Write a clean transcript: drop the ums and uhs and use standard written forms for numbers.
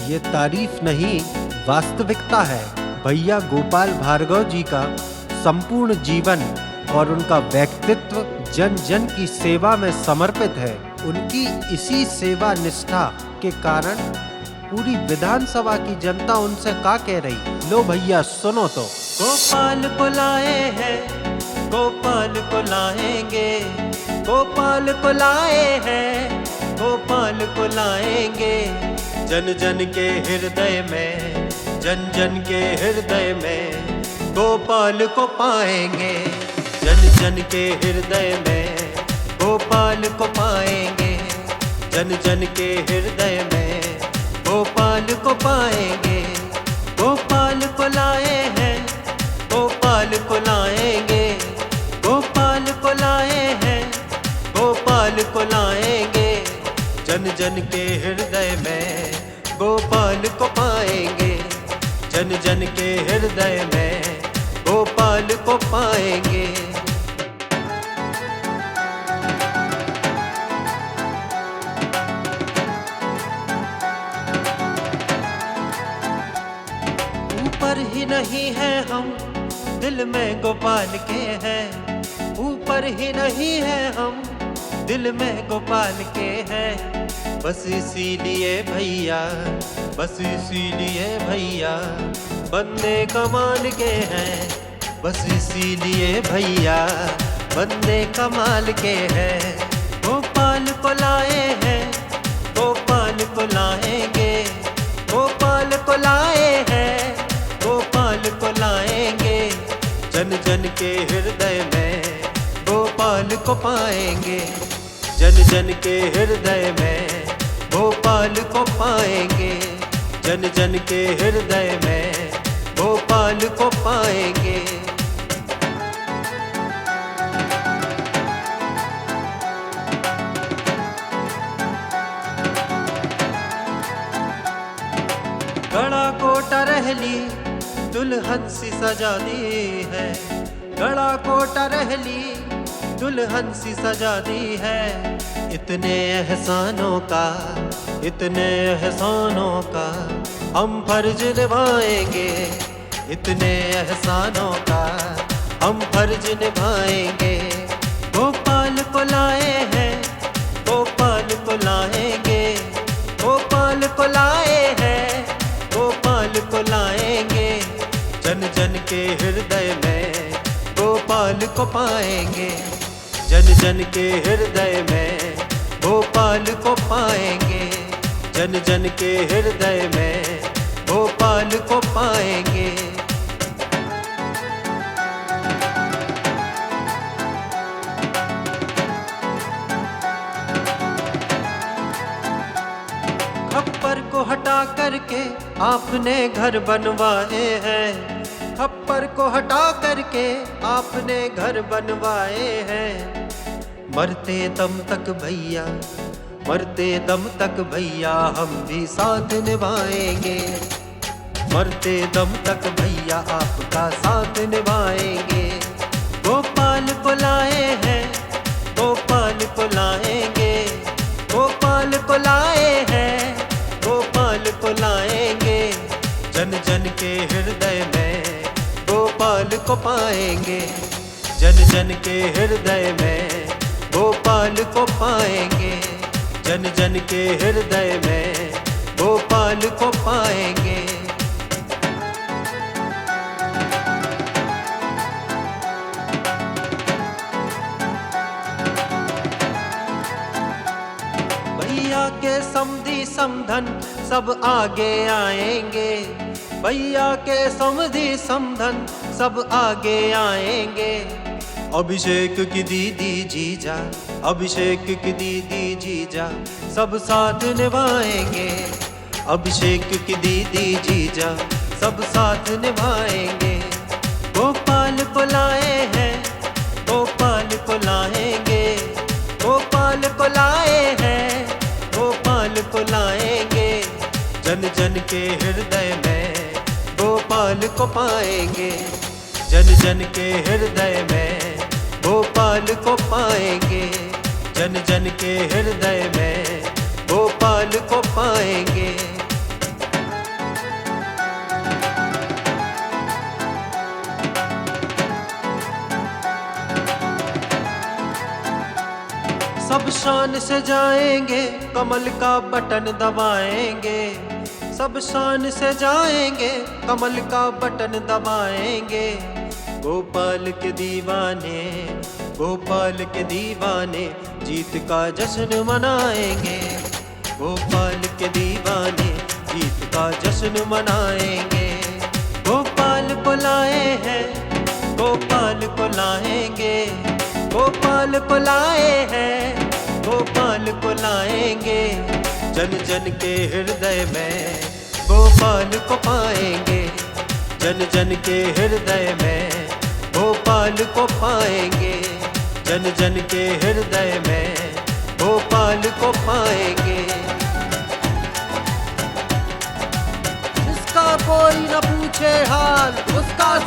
ये तारीफ नहीं वास्तविकता है। भैया गोपाल भार्गव जी का संपूर्ण जीवन और उनका व्यक्तित्व जन जन की सेवा में समर्पित है। उनकी इसी सेवा निष्ठा के कारण पूरी विधानसभा की जनता उनसे का कह रही। लो भैया सुनो तो। गोपाल को लाए हैं, गोपाल को लाएंगे, गोपाल को लाए हैं, गोपाल को लाएंगे। जन जन के हृदय में, जन जन के हृदय में गोपाल को पाएंगे। जन जन के हृदय में गोपाल को पाएंगे। जन जन के हृदय में गोपाल को पाएंगे। गोपाल को लाए हैं, गोपाल को लाएंगे, गोपाल को लाए हैं, गोपाल को लाएंगे। जन जन के हृदय में गोपाल को पाएंगे। जन जन के हृदय में गोपाल को पाएंगे। ऊपर ही नहीं है हम, दिल में गोपाल के हैं। ऊपर ही नहीं है हम, दिल में गोपाल के हैं। बस इसीलिए भैया, बस इसीलिए भैया बंदे कमाल के हैं। बस इसीलिए भैया बंदे कमाल के हैं। गोपाल को लाए हैं, गोपाल को लाएंगे, गोपाल को लाए हैं, गोपाल को लाएंगे। जन जन के हृदय में गोपाल को पाएंगे। जन जन के हृदय में गोपाल को पाएंगे। जन जन के हृदय में गोपाल को पाएंगे। गड़ा कोटा रहली दुल्हन सी सजा दी है। गड़ा कोटा रहली दुल्हन सी सजा दी है। इतने एहसानों का, इतने एहसानों का हम फर्ज निभाएंगे। इतने एहसानों का हम फर्ज निभाएंगे। गोपाल को लाए हैं, गोपाल को लाएंगे, गोपाल को लाए हैं, गोपाल को लाएंगे। जन जन के हृदय में गोपाल को पाएंगे। जन जन के हृदय में गोपाल को पाएंगे। जन जन के हृदय में गोपाल को पाएंगे। खप्पर को हटा करके आपने घर बनवाए हैं। खप्पर को हटा करके आपने घर बनवाए हैं। मरते दम तक भैया, मरते दम तक भैया हम भी साथ निभाएंगे। मरते दम तक भैया आपका साथ निभाएंगे। गोपाल को लाए हैं, गोपाल को लाएंगे, गोपाल को लाए हैं, गोपाल को लाएंगे। जन जन के हृदय में गोपाल को पाएंगे। जन जन के हृदय में गोपाल को पाएंगे। जन जन के हृदय में गोपाल को पाएंगे। भैया के समधी समधन सब आगे आएंगे। भैया के समधी समधन सब आगे आएंगे। अभिषेक की दीदी जीजा, अभिषेक की दीदी जीजा सब साथ निभाएंगे। अभिषेक की दीदी जीजा सब साथ निभाएंगे। गोपाल को लाए हैं, गोपाल को लाएंगे, गोपाल को लाए हैं, गोपाल को लाएंगे। जन जन के हृदय में गोपाल को पाएंगे। जन जन के हृदय में गोपाल को पाएंगे। जन जन के हृदय में गोपाल को पाएंगे। शान से जाएंगे, कमल का बटन दबाएंगे। सब शान से जाएंगे, कमल का बटन दबाएंगे। गोपाल के दीवाने, गोपाल के दीवाने जीत का जश्न मनाएंगे। गोपाल के दीवाने जीत का जश्न मनाएंगे। गोपाल को लाए हैं, गोपाल को लाएंगे। गोपाल को लाए हैं, गोपाल को लाएंगे। जन जन के हृदय में गोपाल को पाएंगे। जन जन के हृदय में गोपाल को पाएंगे। जन जन के हृदय में गोपाल को पाएंगे। जिसका कोई न पूछे हाल, उसका